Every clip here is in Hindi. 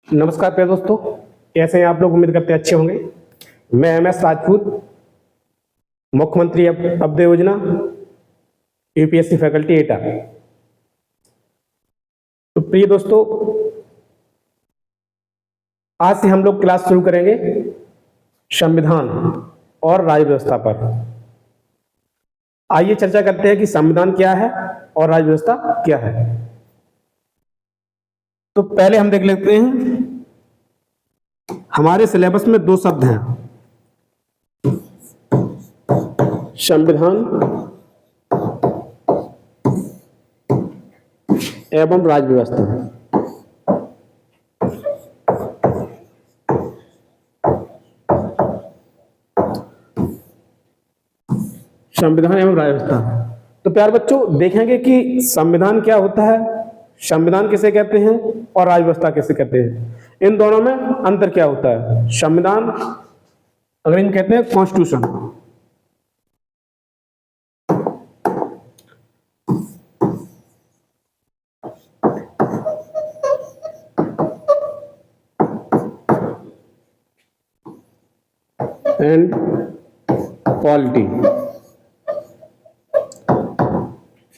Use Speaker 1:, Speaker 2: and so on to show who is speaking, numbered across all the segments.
Speaker 1: नमस्कार प्रिय दोस्तों, कैसे हैं आप लोग। उम्मीद करते हैं अच्छे होंगे। मैं MS राजपूत, मुख्यमंत्री अभ्युदय योजना, यूपीएससी फैकल्टी एटा। तो प्रिय दोस्तों, आज से हम लोग क्लास शुरू करेंगे संविधान और राज्य व्यवस्था पर। आइए चर्चा करते हैं कि संविधान क्या है और राज्य व्यवस्था क्या है। तो पहले हम देख लेते हैं, हमारे सिलेबस में दो शब्द हैं, संविधान एवं राज्य व्यवस्था। संविधान एवं राज्य व्यवस्था। तो प्यारे बच्चों, देखेंगे कि संविधान क्या होता है, संविधान किसे कहते हैं और राज्य व्यवस्था किसे कहते हैं, इन दोनों में अंतर क्या होता है। संविधान अंग्रेजी में कहते हैं कॉन्स्टिट्यूशन, एंड पॉलिटी।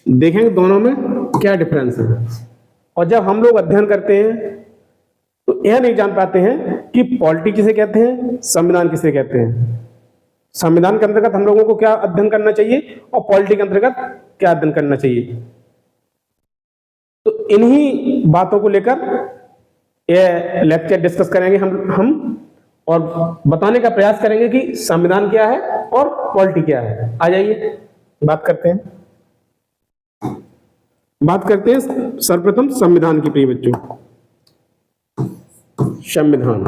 Speaker 1: देखेंगे दोनों में क्या डिफरेंस है। और जब हम लोग अध्ययन करते हैं तो यह नहीं जान पाते हैं कि पॉलिटी किसे कहते हैं, संविधान किसे कहते हैं। संविधान के अंतर्गत हम लोगों को क्या अध्ययन करना चाहिए और पॉलिटी के अंतर्गत क्या अध्ययन करना चाहिए। तो इन्हीं बातों को लेकर यह लेक्चर डिस्कस करेंगे हम और बताने का प्रयास करेंगे कि संविधान क्या है और पॉलिटी क्या है। आ जाइए बात करते हैं सर्वप्रथम संविधान की। प्रिय बच्चों, संविधान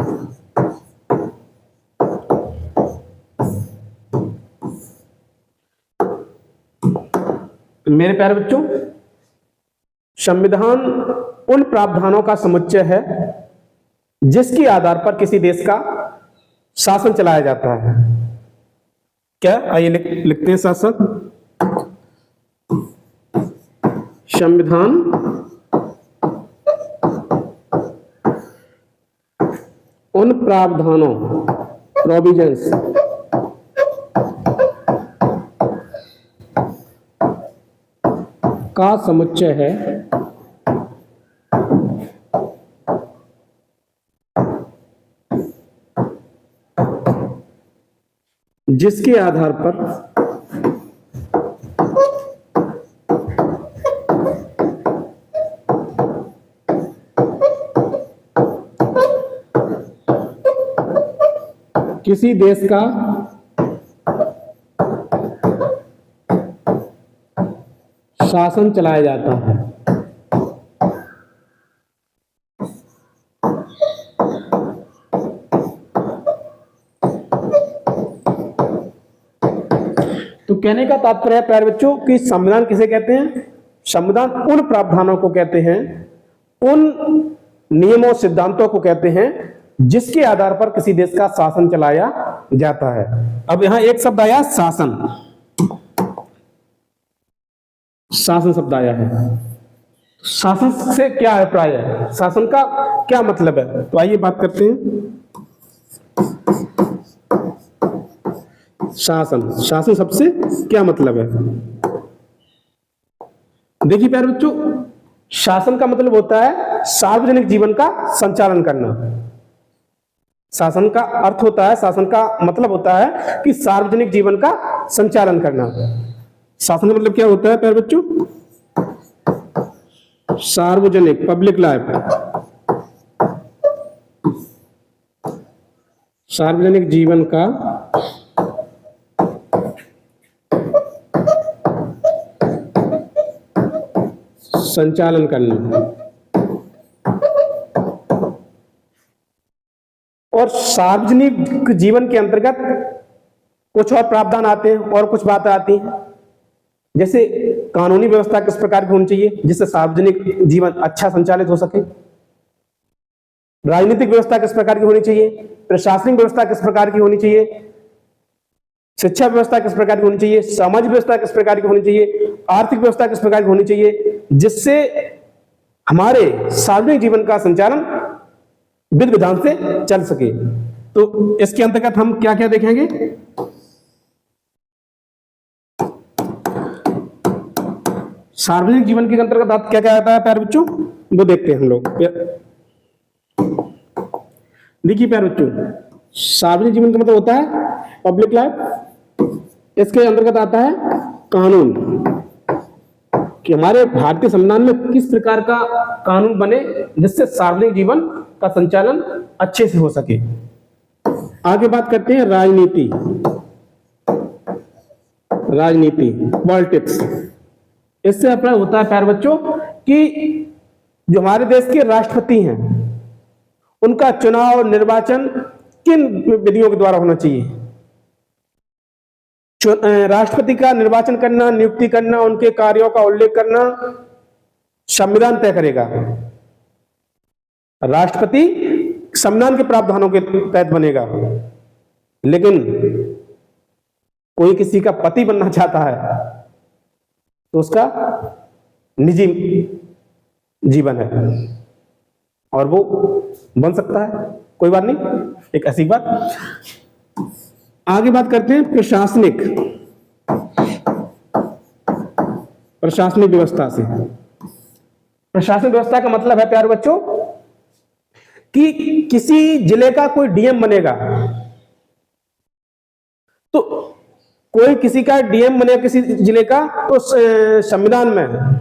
Speaker 1: मेरे प्यारे बच्चों, संविधान उन प्रावधानों का समुच्चय है जिसके आधार पर किसी देश का शासन चलाया जाता है। क्या, आइए लिखते हैं साथ साथ। संविधान उन प्रावधानों प्रोविजंस का समुच्चय है जिसके आधार पर किसी देश का शासन चलाया जाता है। तो कहने का तात्पर्य है प्यारे बच्चों कि संविधान किसे कहते हैं। संविधान उन प्रावधानों को कहते हैं, उन नियमों सिद्धांतों को कहते हैं जिसके आधार पर किसी देश का शासन चलाया जाता है। अब यहां एक शब्द आया, शासन। शासन शब्द आया है, शासन से क्या अभिप्राय है, शासन का क्या मतलब है। तो आइए बात करते हैं। शासन शब्द से क्या मतलब है। देखिए प्यारे बच्चों, शासन का मतलब होता है सार्वजनिक जीवन का संचालन करना। शासन का अर्थ होता है, शासन का मतलब होता है कि सार्वजनिक जीवन का संचालन करना। शासन का मतलब क्या होता है प्यारे बच्चों, सार्वजनिक, पब्लिक लाइफ, सार्वजनिक जीवन का संचालन करना। और सार्वजनिक जीवन के अंतर्गत कुछ और प्रावधान आते हैं और कुछ बातें आती हैं, जैसे कानूनी व्यवस्था किस प्रकार की होनी चाहिए जिससे सार्वजनिक जीवन अच्छा संचालित हो सके, राजनीतिक व्यवस्था किस प्रकार की होनी चाहिए, प्रशासनिक व्यवस्था किस प्रकार की होनी चाहिए, शिक्षा व्यवस्था किस प्रकार की होनी चाहिए, सामाजिक व्यवस्था किस प्रकार की होनी चाहिए, आर्थिक व्यवस्था किस प्रकार की होनी चाहिए, जिससे हमारे सार्वजनिक जीवन का संचालन विधि विधान से चल सके। तो इसके अंतर्गत हम क्या क्या देखेंगे? सार्वजनिक जीवन के अंतर्गत क्या क्या आता है प्यारे बच्चों, वो देखते हैं हम लोग। देखिए प्यारे बच्चों, सार्वजनिक जीवन का मतलब होता है पब्लिक लाइफ। इसके अंतर्गत आता है कानून, कि हमारे भारतीय संविधान में किस प्रकार का कानून बने जिससे सार्वजनिक जीवन का संचालन अच्छे से हो सके। आगे बात करते हैं राजनीति, पॉलिटिक्स। इससे अपना होता है प्यारे बच्चों कि जो हमारे देश के राष्ट्रपति हैं उनका चुनाव निर्वाचन किन विधियों के द्वारा होना चाहिए। राष्ट्रपति का निर्वाचन करना, नियुक्ति करना, उनके कार्यों का उल्लेख करना संविधान तय करेगा। राष्ट्रपति संविधान के प्रावधानों के तहत बनेगा। लेकिन कोई किसी का पति बनना चाहता है तो उसका निजी जीवन है और वो बन सकता है, कोई बात नहीं, एक ऐसी बात। आगे बात करते हैं प्रशासनिक व्यवस्था से। प्रशासनिक व्यवस्था का मतलब है प्यारे बच्चों कि किसी जिले का कोई डीएम बनेगा तो कोई किसी का डीएम बनेगा किसी जिले का, तो संविधान में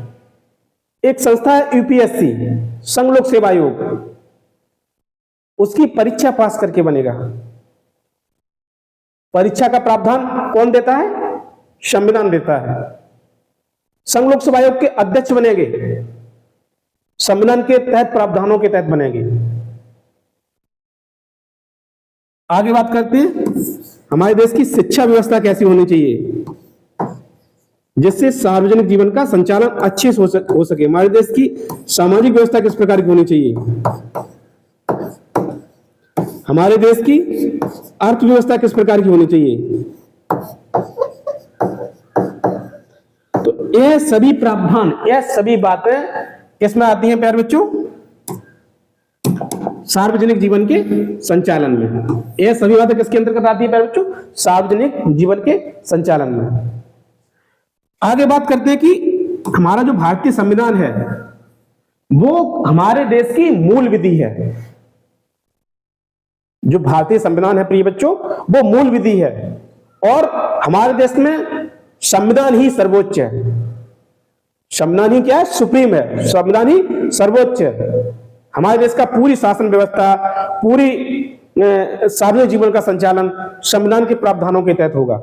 Speaker 1: एक संस्था है यूपीएससी, संघ लोक सेवा आयोग, उसकी परीक्षा पास करके बनेगा। परीक्षा का प्रावधान कौन देता है? संविधान देता है। संघ लोक सेवा आयोग के अध्यक्ष बनेंगे, संविधान के तहत प्रावधानों के तहत बनेंगे। आगे बात करते हैं हमारे देश की शिक्षा व्यवस्था कैसी होनी चाहिए जिससे सार्वजनिक जीवन का संचालन अच्छे से हो सके। हमारे देश की सामाजिक व्यवस्था किस प्रकार की होनी चाहिए। हमारे देश की अर्थव्यवस्था किस प्रकार की होनी चाहिए। तो ये सभी प्रावधान, यह सभी बातें किसमें आती हैं प्यारे बच्चों? सार्वजनिक जीवन के संचालन में। यह सभी बातें किसके अंतर्गत आती है प्यारे बच्चों? सार्वजनिक जीवन के संचालन में। आगे बात करते हैं कि हमारा जो भारतीय संविधान है वो हमारे देश की मूल विधि है। जो भारतीय संविधान है प्रिय बच्चों वो मूल विधि है और हमारे देश में संविधान ही सर्वोच्च है। संविधान ही क्या है? सुप्रीम है। संविधान ही सर्वोच्च है। हमारे देश का पूरी शासन व्यवस्था, पूरी सार्वजनिक जीवन का संचालन संविधान के प्रावधानों के तहत होगा।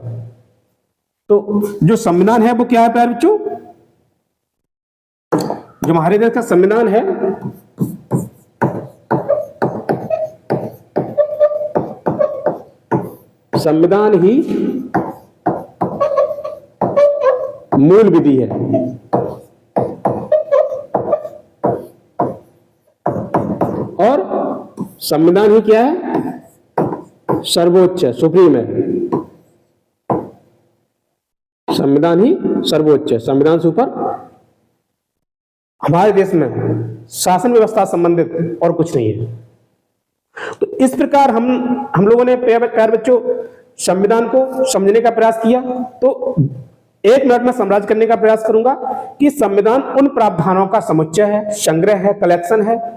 Speaker 1: तो जो संविधान है वो क्या है प्यारे बच्चों? जो हमारे देश का संविधान है संविधान ही मूल विधि है और संविधान ही क्या है? सर्वोच्च है, सुप्रीम है। संविधान ही सर्वोच्च है, संविधान से ऊपर हमारे देश में शासन व्यवस्था संबंधित और कुछ नहीं है। तो इस प्रकार हम लोगों ने प्यारे बच्चों संविधान को समझने का प्रयास किया। तो एक मिनट में समराइज करने का प्रयास करूंगा कि संविधान उन प्रावधानों का समुच्चय है, संग्रह है, कलेक्शन है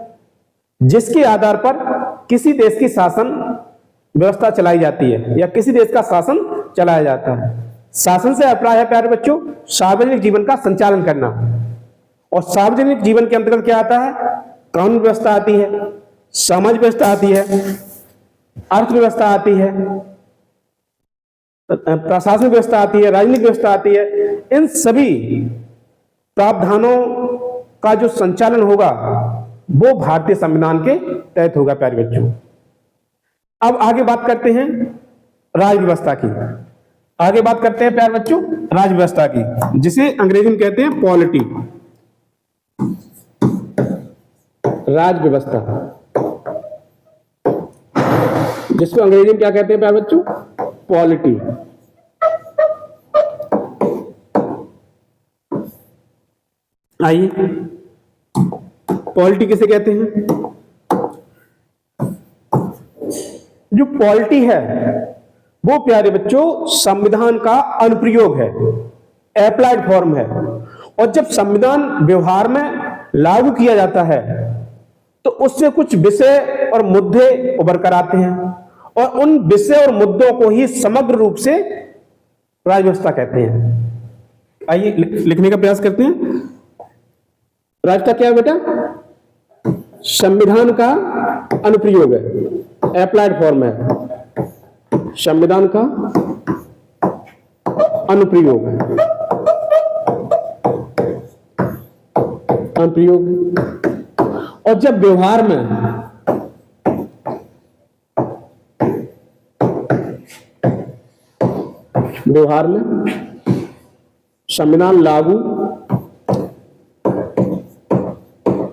Speaker 1: जिसके आधार पर किसी देश की शासन व्यवस्था चलाई जाती है या किसी देश का शासन चलाया जाता है। शासन से अभिप्राय है प्यारे बच्चों सार्वजनिक जीवन का संचालन करना। और सार्वजनिक जीवन के अंतर्गत क्या आता है? कानून व्यवस्था आती है, सामाजिक व्यवस्था आती है, अर्थव्यवस्था आती है, प्रशासनिक व्यवस्था आती है, राजनीतिक व्यवस्था आती है। इन सभी प्रावधानों का जो संचालन होगा वो भारतीय संविधान के तहत होगा प्यारे बच्चों। अब आगे बात करते हैं राज व्यवस्था की। आगे बात करते हैं प्यारे बच्चों राज व्यवस्था की, जिसे अंग्रेजी में कहते हैं पॉलिटी। राज व्यवस्था, जिसको अंग्रेजी में क्या कहते हैं प्यारे बच्चों? पॉलिटी। आइए पॉलिटी किसे कहते हैं? जो पॉलिटी है वो प्यारे बच्चों संविधान का अनुप्रयोग है, एप्लाइड फॉर्म है। और जब संविधान व्यवहार में लागू किया जाता है तो उससे कुछ विषय और मुद्दे उभर कर आते हैं, और उन विषय और मुद्दों को ही समग्र रूप से राज्य व्यवस्था कहते हैं। आइए लिखने का प्रयास करते हैं। राज्य क्या है बेटा? संविधान का अनुप्रयोग है, एप्लाइड फॉर्म है, संविधान का अनुप्रयोग है, अनुप्रयोग। और जब व्यवहार में संविधान लागू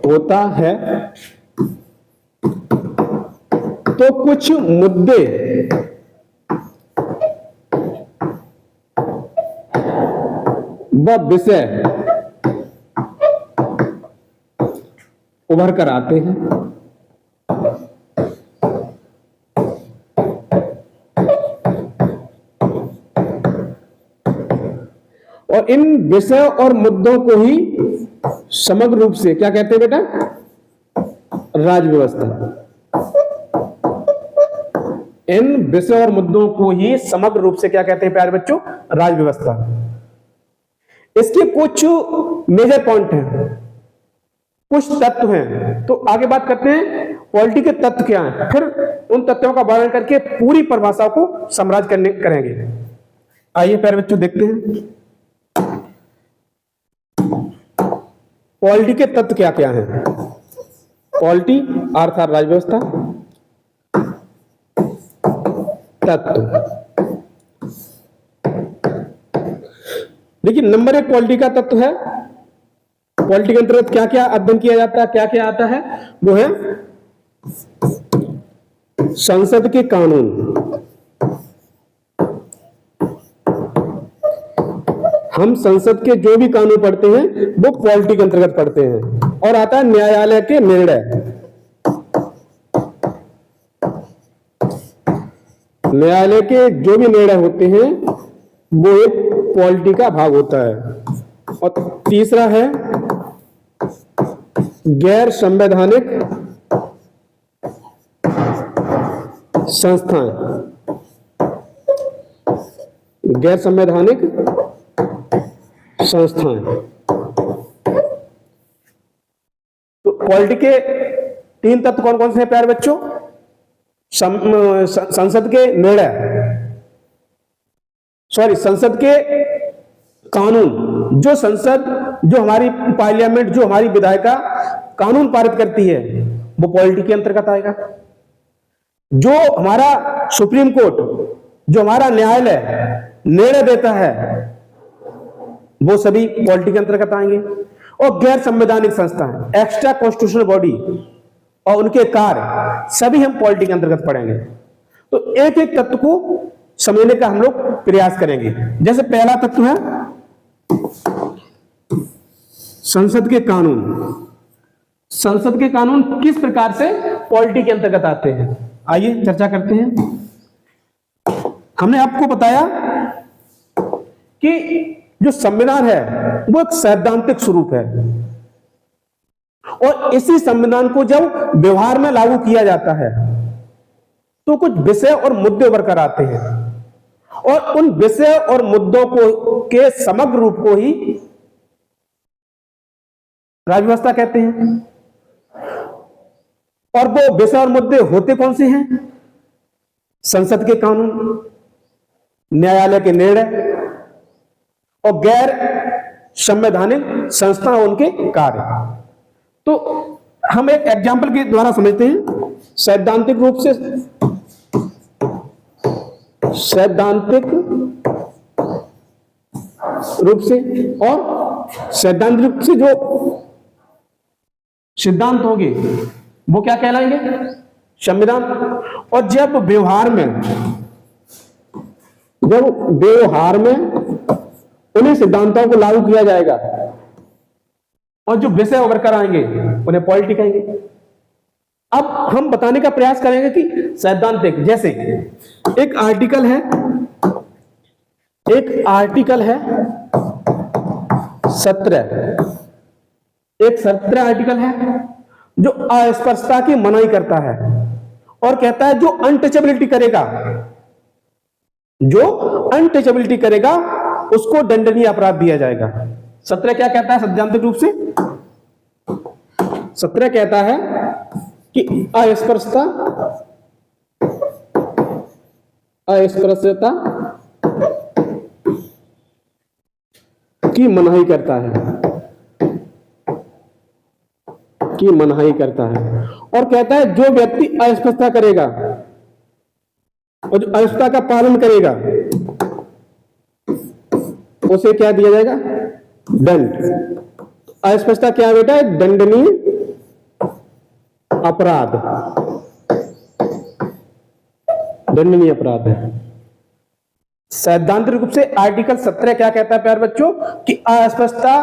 Speaker 1: होता है तो कुछ मुद्दे व विषय उभर कर आते हैं, और इन विषय और मुद्दों को ही समग्र रूप से क्या कहते हैं बेटा? राज्य व्यवस्था। इन विषय और मुद्दों को ही समग्र रूप से क्या कहते हैं प्यारे बच्चों? राज्य व्यवस्था। इसके कुछ मेजर पॉइंट हैं, कुछ तत्व हैं। तो आगे बात करते हैं पॉलिटी के तत्व क्या हैं, फिर उन तत्वों का वर्णन करके पूरी परिभाषा को समराज करेंगे। आइए प्यारे बच्चों देखते हैं पॉलिटी के तत्व क्या क्या हैं। पॉलिटी अर्थात राज्य व्यवस्था तत्व। देखिए नंबर एक पॉलिटी का तत्व है। पॉलिटी के अंतर्गत क्या क्या अध्ययन किया जाता है, क्या क्या आता है? वो है संसद के कानून। हम संसद के जो भी कानून पढ़ते हैं वो पॉलिटी के अंतर्गत पढ़ते हैं। और आता है न्यायालय के निर्णय। न्यायालय के जो भी निर्णय होते हैं वो एक पॉलिटी का भाग होता है। और तीसरा है गैर संवैधानिक संस्थाएं। गैर संवैधानिक संस्थाएं। तो पॉलिटी के तीन तत्व कौन कौन से हैं प्यारे बच्चों? संसद के निर्णय, संसद के कानून। जो संसद, जो हमारी पार्लियामेंट, जो हमारी विधायिका कानून पारित करती है वो पॉलिटी के अंतर्गत आएगा। जो हमारा सुप्रीम कोर्ट, जो हमारा न्यायालय निर्णय देता है वो सभी पॉलिटी के अंतर्गत आएंगे। और गैर संवैधानिक संस्थाएं, एक्स्ट्रा कॉन्स्टिट्यूशनल बॉडी और उनके कार्य सभी हम पॉलिटी के अंतर्गत पढ़ेंगे। तो एक एक तत्व को समझने का हम लोग प्रयास करेंगे। जैसे पहला तत्व है संसद के कानून। संसद के कानून किस प्रकार से पॉलिटी के अंतर्गत आते हैं, आइए चर्चा करते हैं। हमने आपको बताया कि जो संविधान है वो एक सैद्धांतिक स्वरूप है, और इसी संविधान को जब व्यवहार में लागू किया जाता है तो कुछ विषय और मुद्दे उभर कर आते हैं, और उन विषय और मुद्दों को के समग्र रूप को ही राज्य व्यवस्था कहते हैं। और वो विषय और मुद्दे होते कौन से हैं? संसद के कानून, न्यायालय के निर्णय और गैर संवैधानिक संस्था उनके कार्य। तो हम एक एग्जाम्पल के द्वारा समझते हैं। सैद्धांतिक रूप से और सैद्धांतिक रूप से जो सिद्धांत होंगे वो क्या कहलाएंगे? संविधान। और जब व्यवहार में उन्हीं सिद्धांतों को लागू किया जाएगा और जो विषय उभर कर आएंगे उन्हें पॉलिटी कहेंगे। अब हम बताने का प्रयास करेंगे कि सैद्धांतिक, जैसे एक आर्टिकल है 17, एक 17 आर्टिकल है जो अस्पष्टता की मनाही करता है और कहता है जो अनटचेबिलिटी करेगा उसको दंडनीय अपराध दिया जाएगा। 17 क्या कहता है सैद्धांतिक रूप से? 17 कहता है कि अस्पष्टता की मनाही करता है और कहता है जो व्यक्ति अस्पष्टता करेगा और जो अस्पष्टता का पालन करेगा उसे क्या दिया जाएगा? दंड। अस्पष्टता क्या बेटा? एक दंडनीय अपराध है। सैद्धांतिक रूप से आर्टिकल 17 क्या कहता है प्यारे बच्चों? कि अस्पष्टता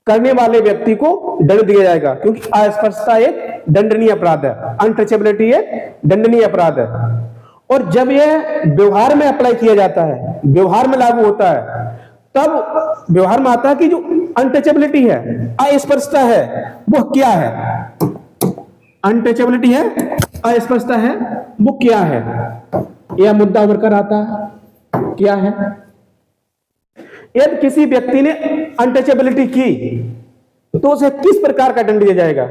Speaker 1: करने वाले व्यक्ति को दंड दिया जाएगा, क्योंकि अस्पष्टता एक दंडनीय अपराध है, अनटचेबिलिटी एक दंडनीय अपराध है। और जब यह व्यवहार में अप्लाई किया जाता है, व्यवहार में लागू होता है, तब व्यवहार में आता है कि जो अनटचेबिलिटी है, अस्पष्टता है, वो क्या है? अनटचेबिलिटी है, अस्पष्टता है, वो क्या है? यह मुद्दा उभर कर आता है, क्या है? यदि किसी व्यक्ति ने अनटचेबिलिटी की तो उसे किस प्रकार का दंड दिया जाएगा?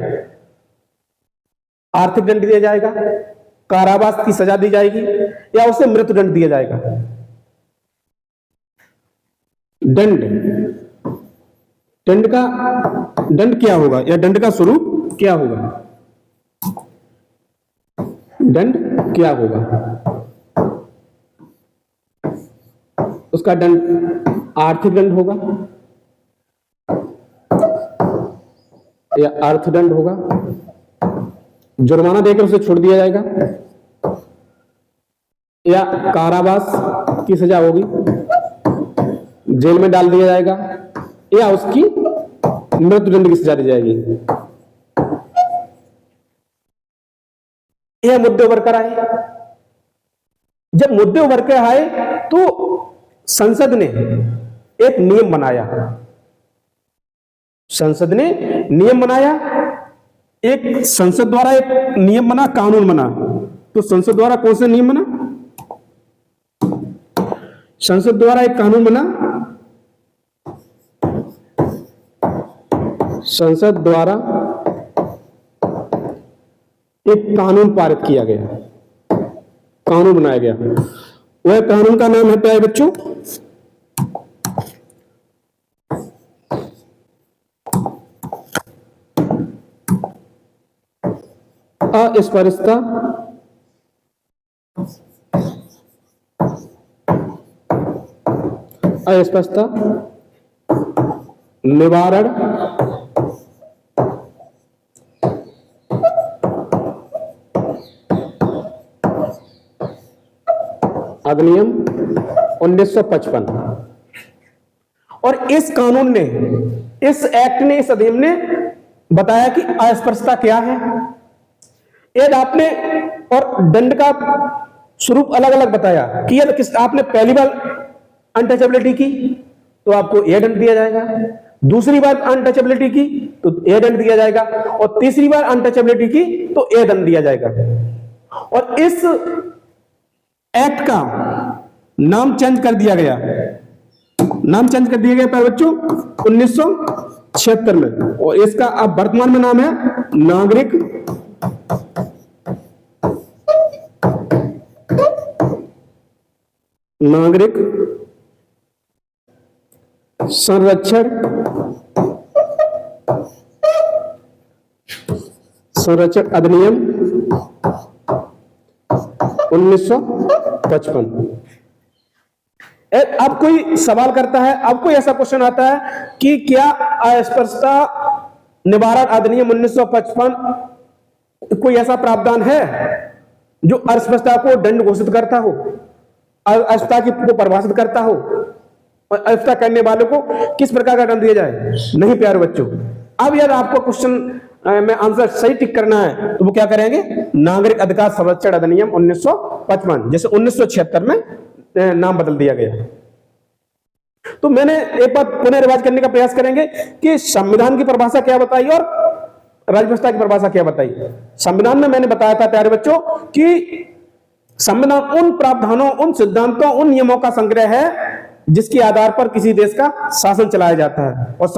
Speaker 1: आर्थिक दंड दिया जाएगा, कारावास की सजा दी जाएगी, या उसे मृत्युदंड दिया जाएगा? दंड क्या होगा, या दंड का स्वरूप क्या होगा? दंड क्या होगा? उसका दंड आर्थिक दंड होगा या अर्थदंड होगा? जुर्माना देकर उसे छोड़ दिया जाएगा, या कारावास की सजा होगी, जेल में डाल दिया जाएगा, या उसकी मृत्युदंड की सजा दी जाएगी? यह मुद्दे उभर कर आए। जब मुद्दे उभर कर आए तो संसद ने एक नियम बनाया। एक संसद द्वारा एक नियम बना, कानून बना। तो संसद द्वारा कौन सा नियम बना? संसद द्वारा एक कानून बना, संसद द्वारा एक कानून पारित किया गया, कानून बनाया गया। वह कानून का नाम है प्यारे बच्चों अस्पष्टता निवारण अधिनियम 1955। और इस कानून ने, इस एक्ट ने, इस अधिनियम ने बताया कि अस्पष्टता क्या है। यदि आपने और दंड का स्वरूप अलग अलग बताया कि यदि आपने पहली बार अनटचेबिलिटी की तो आपको यह दंड दिया जाएगा, दूसरी बार अनटचेबिलिटी की तो यह दंड दिया जाएगा, और तीसरी बार अनटचेबिलिटी की तो यह दंड दिया जाएगा। और इस एक्ट का नाम चेंज कर दिया गया, प्यारे बच्चों 1976 में, और इसका अब वर्तमान में नाम है नागरिक संरक्षण अधिनियम 1955। अब कोई सवाल करता है, अब कोई ऐसा क्वेश्चन आता है कि क्या अस्पष्टता निवारण अधिनियम 1955 कोई ऐसा प्रावधान है जो अस्पष्टता को दंड घोषित करता हो, अस्पष्टता को परिभाषित करता हो, और अस्पष्टता करने वालों को किस प्रकार का दंड दिया जाए? नहीं प्यारे बच्चों। अब यदि आपको क्वेश्चन में आंसर सही टिक करना है तो वो क्या करेंगे, नागरिक अधिकार संरक्षण अधिनियम 1955, जैसे 1976 में नाम बदल दिया गया। तो मैंने एक बार पुनः रिवाज करने का प्रयास करेंगे कि संविधान की परिभाषा क्या बताई और राज्य व्यवस्था की परिभाषा क्या बताई। संविधान में मैंने बताया था प्यारे बच्चों कि संविधान उन प्रावधानों, उन सिद्धांतों, उन नियमों का संग्रह है जिसके आधार पर किसी देश का शासन चलाया जाता है और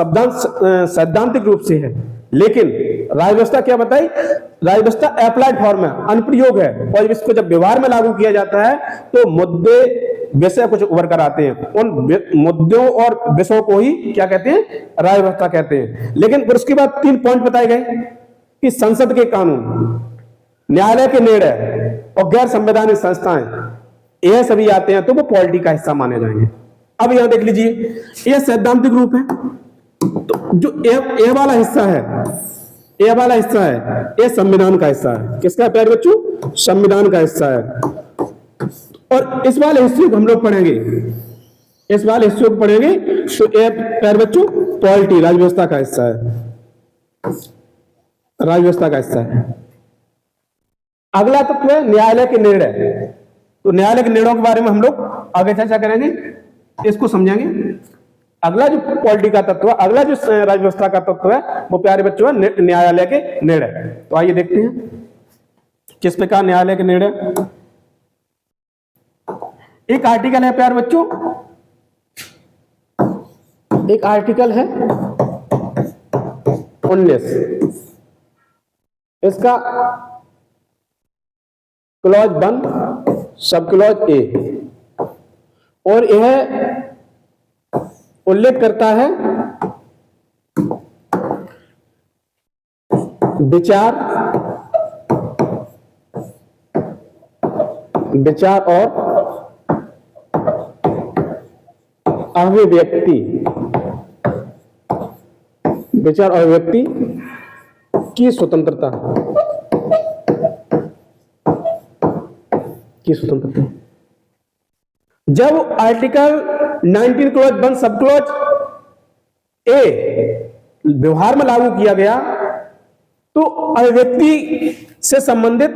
Speaker 1: सैद्धांतिक रूप से है। लेकिन राज्य व्यवस्था क्या बताई, राज्य व्यवस्था अप्लाइड फॉर्म है, अनुप्रयोग है, और इसको जब व्यवहार में लागू किया जाता है तो मुद्दे विषय कुछ उभर कर आते हैं। उन मुद्दों और विषयों को ही क्या कहते हैं, राज्य व्यवस्था कहते हैं। लेकिन फिर उसके बाद 3 पॉइंट बताए गए कि संसद के कानून, न्यायालय के निर्णय और गैर संवैधानिक संस्थाएं, यह सभी आते हैं तो वो पॉलिटी का हिस्सा माने जाएंगे। अब यहां देख लीजिए, यह सैद्धांतिक रूप है, तो जो ए वाला हिस्सा है, ये वाला हिस्सा है, ये संविधान का हिस्सा है। किसका है प्यारे बच्चों, संविधान का हिस्सा है। और इस वाले हिस्से को हम लोग पढ़ेंगे, इस वाले हिस्से को पढ़ेंगे तो ये प्यारे बच्चों पॉलिटी, राज्य व्यवस्था का हिस्सा है, राज्य व्यवस्था का हिस्सा है। अगला तत्व है न्यायालय के निर्णय। तो न्यायालय के निर्णयों के बारे में हम लोग आगे चर्चा करेंगे, इसको समझेंगे। अगला जो पॉलिटी का तत्व, अगला जो राज्य व्यवस्था का तत्व है वो प्यारे बच्चों है न्यायालय के निर्णय। तो आइए देखते हैं किस प्रकार न्यायालय के निर्णय। एक आर्टिकल है प्यारे बच्चों, एक आर्टिकल है 19, इसका क्लॉज 1 सब क्लॉज ए, और यह उल्लेख करता है विचार और अभिव्यक्ति, विचार और अभिव्यक्ति की स्वतंत्रता, जब article 19 clause 1 sub clause A व्यवहार में लागू किया गया तो अभिव्यक्ति से संबंधित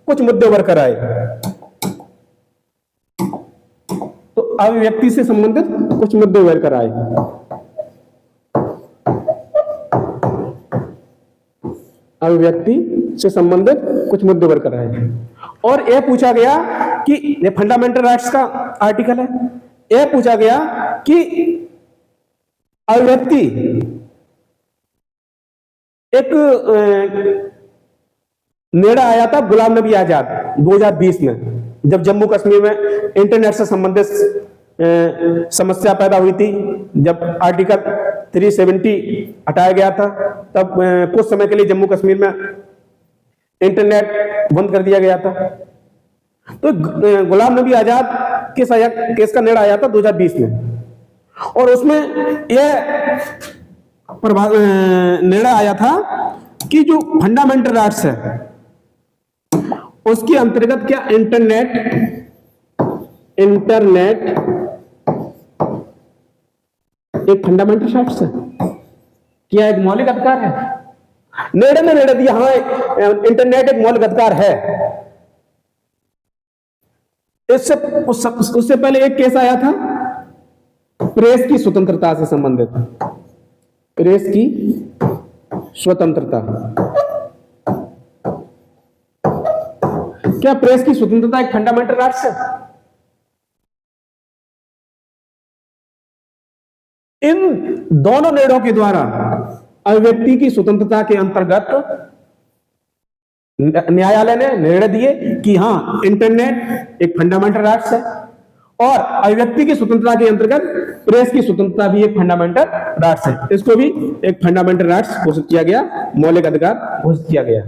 Speaker 1: कुछ मुद्दे बरकरार आए, तो अभिव्यक्ति से संबंधित कुछ मुद्दे बरकरार आए। अभिव्यक्ति से संबंधित कुछ मुद्दे बरकरार आए, और यह पूछा गया कि ये फंडामेंटल राइट्स का आर्टिकल है, यह पूछा गया कि अभिव्यक्ति एक निर्णय आया था गुलाम नबी आजाद 2020 में, जब जम्मू कश्मीर में इंटरनेट से संबंधित समस्या पैदा हुई थी, जब आर्टिकल 370 हटाया गया था, तब कुछ समय के लिए जम्मू कश्मीर में इंटरनेट बंद कर दिया गया था। तो गुलाम नबी आजाद केस का निर्णय आया था 2020 में, और उसमें यह निर्णय आया था कि जो फंडामेंटल राइट्स है उसके अंतर्गत क्या इंटरनेट एक फंडामेंटल राइट्स है, क्या एक मौलिक अधिकार है। निर्णय में निर्णय दिया हाँ इंटरनेट एक मौलिक अधिकार है। उससे पहले एक केस आया था प्रेस की स्वतंत्रता से संबंधित, प्रेस की स्वतंत्रता। क्या प्रेस की स्वतंत्रता एक फंडामेंटल राइट्स है? इन दोनों निर्णयों के द्वारा अभिव्यक्ति की स्वतंत्रता के अंतर्गत न्यायालय ने निर्णय दिए कि हाँ इंटरनेट एक फंडामेंटल राइट्स है, और अभिव्यक्ति की स्वतंत्रता के अंतर्गत प्रेस की स्वतंत्रता भी एक फंडामेंटल राइट्स है। इसको भी एक फंडामेंटल राइट्स घोषित किया गया, मौलिक अधिकार घोषित किया गया।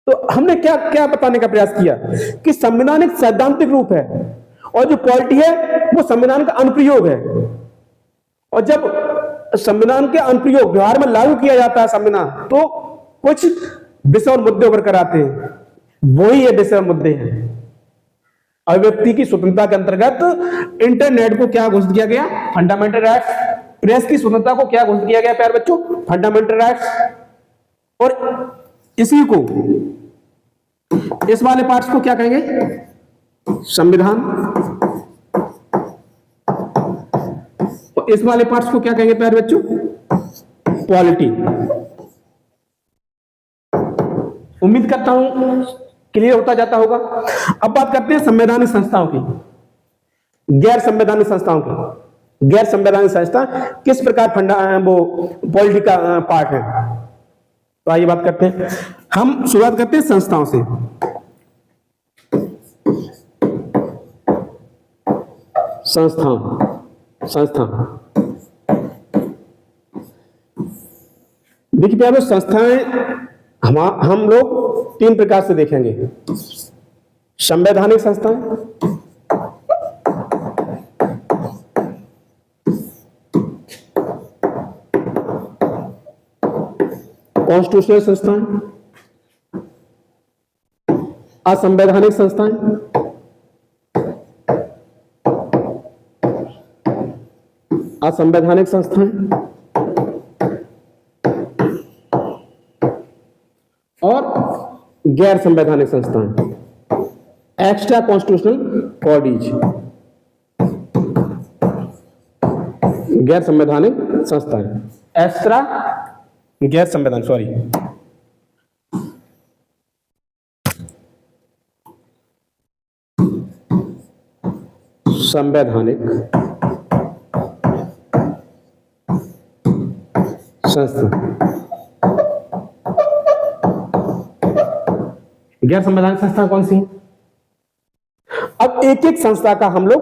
Speaker 1: तो हमने क्या क्या बताने का प्रयास किया कि संविधान एक सैद्धांतिक रूप है, और जो पॉलिटी है वो संविधान का अनुप्रयोग है, और जब संविधान के अनुप्रयोग व्यवहार में लागू किया जाता है संविधान, तो कुछ विषय और मुद्दे उभर कर आते हैं, वही ये विषय और मुद्दे हैं। अभिव्यक्ति की स्वतंत्रता के अंतर्गत इंटरनेट को क्या घोषित किया गया, फंडामेंटल राइट्स प्रेस की स्वतंत्रता को क्या घोषित किया गया प्यारे बच्चों? Fundamental rights. और इसी को, इस वाले पार्ट्स को क्या कहेंगे? संविधान। और इस वाले पार्ट्स को क्या कहेंगे प्यारे बच्चों? पॉलिटी। उम्मीद करता हूं क्लियर होता जाता होगा। अब बात करते हैं संवैधानिक संस्थाओं की, गैर संवैधानिक संस्थाओं की। गैर संवैधानिक संस्था किस प्रकार वो पॉलिटी का पार्ट है? तो आइए बात करते हैं। हम शुरुआत करते हैं संस्थाओं से। संस्था देखिए प्यारे, संस्थाएं हम लोग तीन प्रकार से देखेंगे। संवैधानिक संस्थाएं, कॉन्स्टिट्यूशनल संस्थाएं, असंवैधानिक संस्थाएं, असंवैधानिक संस्थाएं और गैर संवैधानिक संस्थाएं, एक्स्ट्रा कॉन्स्टिट्यूशनल बॉडीज। गैर संवैधानिक संस्थाएं, एक्स्ट्रा गैर संवैधानिक, सॉरी, संवैधानिक संस्था। गैर संवैधानिक संस्था कौन सी? अब एक एक संस्था का हम लोग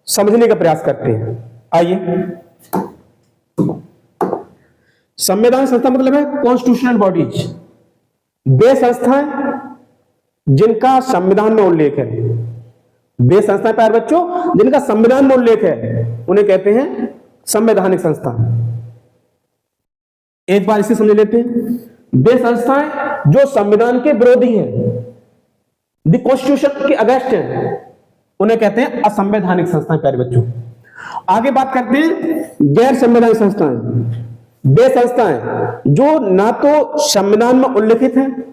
Speaker 1: समझने का प्रयास करते हैं। आइए, संवैधानिक संस्था मतलब है कॉन्स्टिट्यूशनल बॉडीज, वे संस्थाएं जिनका संविधान में उल्लेख है। वे संस्थाएं प्यारे बच्चों जिनका संविधान में उल्लेख है, उन्हें कहते हैं संवैधानिक संस्था। एक बार इसे समझ लेते हैं। वे संस्थाएं जो संविधान के विरोधी हैं, द कॉन्स्टिट्यूशन के अगेंस्ट हैं, उन्हें कहते हैं असंवैधानिक संस्थाएं प्यारे बच्चों। आगे बात करते हैं गैर संवैधानिक संस्थाएं। वे संस्थाएं जो ना तो संविधान में उल्लिखित हैं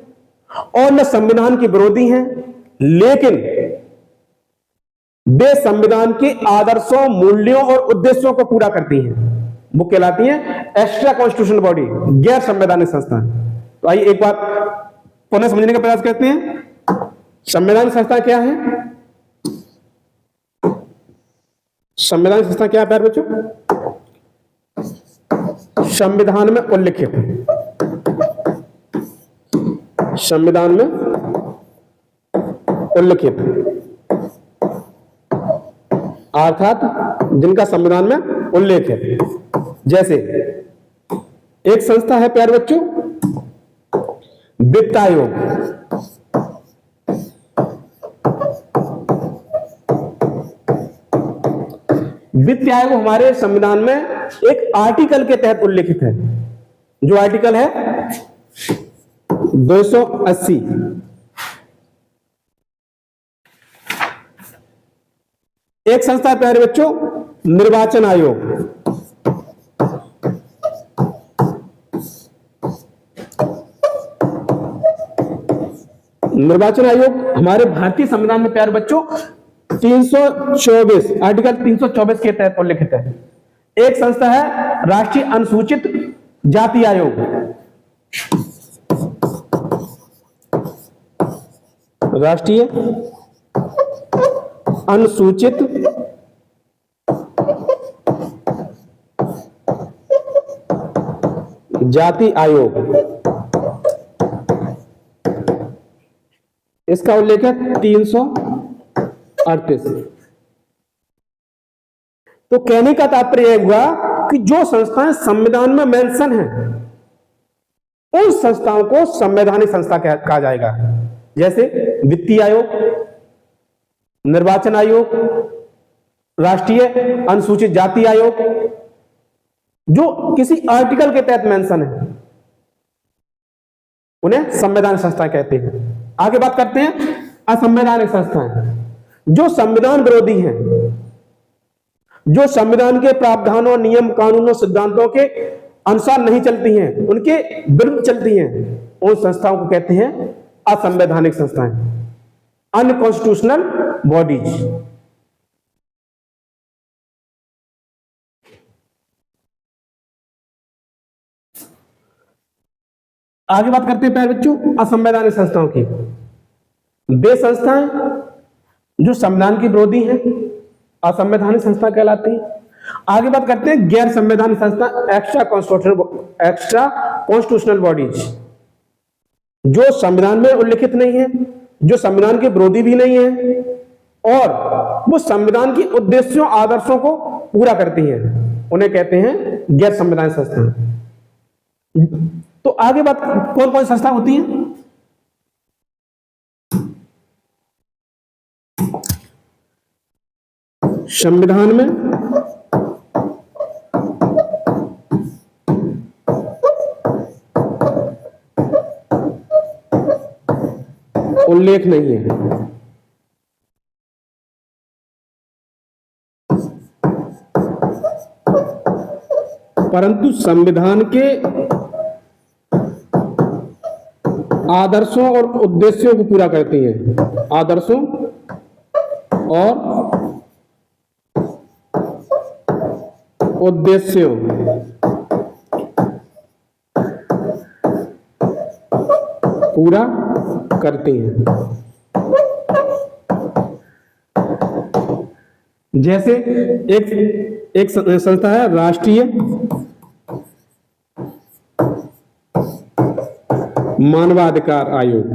Speaker 1: और न संविधान के विरोधी हैं, लेकिन वे संविधान के आदर्शों, मूल्यों और उद्देश्यों को पूरा करती हैं। वो कहलाती हैं एक्स्ट्रा कॉन्स्टिट्यूशनल बॉडी, गैर संवैधानिक संस्थाएं। तो आइए एक बार पुनः समझने का प्रयास करते हैं। संवैधानिक संस्था क्या है? संवैधानिक संस्था क्या है प्यारे बच्चों? संविधान में उल्लिखित, संविधान में उल्लिखित अर्थात जिनका संविधान में उल्लेख है। जैसे एक संस्था है प्यारे बच्चों वित्त आयोग। वित्त आयोग हमारे संविधान में एक आर्टिकल के तहत उल्लिखित है, जो आर्टिकल है 280। एक संस्था है प्यारे बच्चों निर्वाचन आयोग। निर्वाचन आयोग हमारे भारतीय संविधान में प्यारे बच्चों 324 आर्टिकल 324 के तहत उल्लिखित है। एक संस्था है राष्ट्रीय अनुसूचित जाति आयोग। राष्ट्रीय अनुसूचित जाति आयोग, इसका उल्लेख है 338। तो कहने का तात्पर्य हुआ कि जो संस्थाएं संविधान में मेंशन हैं, उन संस्थाओं को संवैधानिक संस्था कहा जाएगा। जैसे वित्तीय आयोग, निर्वाचन आयोग, राष्ट्रीय अनुसूचित जाति आयोग, जो किसी आर्टिकल के तहत मेंशन है, उन्हें संवैधानिक संस्था कहते हैं। आगे बात करते हैं असंवैधानिक संस्थाएं, जो संविधान विरोधी हैं। जो संविधान के प्रावधानों, नियम, कानूनों, सिद्धांतों के अनुसार नहीं चलती हैं, उनके विरुद्ध चलती हैं, उन संस्थाओं को कहते हैं असंवैधानिक संस्थाएं, अनकॉन्स्टिट्यूशनल बॉडीज। आगे बात करते हैं प्यारे बच्चों असंवैधानिक संस्थाओं की। वे संस्थाएं जो संविधान की विरोधी हैं असंवैधानिक संस्था कहलाती हैं। आगे बात करते हैं गैर संवैधानिक संस्था, एक्स्ट्रा कॉन्स्टिट्यूशनल बॉडीज, जो संविधान में उल्लिखित नहीं है, जो संविधान के विरोधी भी नहीं है और वो संविधान के उद्देश्यों, आदर्शों को पूरा करती हैं, उन्हें कहते हैं गैर संवैधानिक संस्था। तो आगे बात कौन कौन संस्था होती है? संविधान में उल्लेख नहीं है, परंतु संविधान के आदर्शों और उद्देश्यों को पूरा करती हैं, आदर्शों और उद्देश्यों पूरा करती हैं। जैसे एक संस्था है राष्ट्रीय मानवाधिकार आयोग,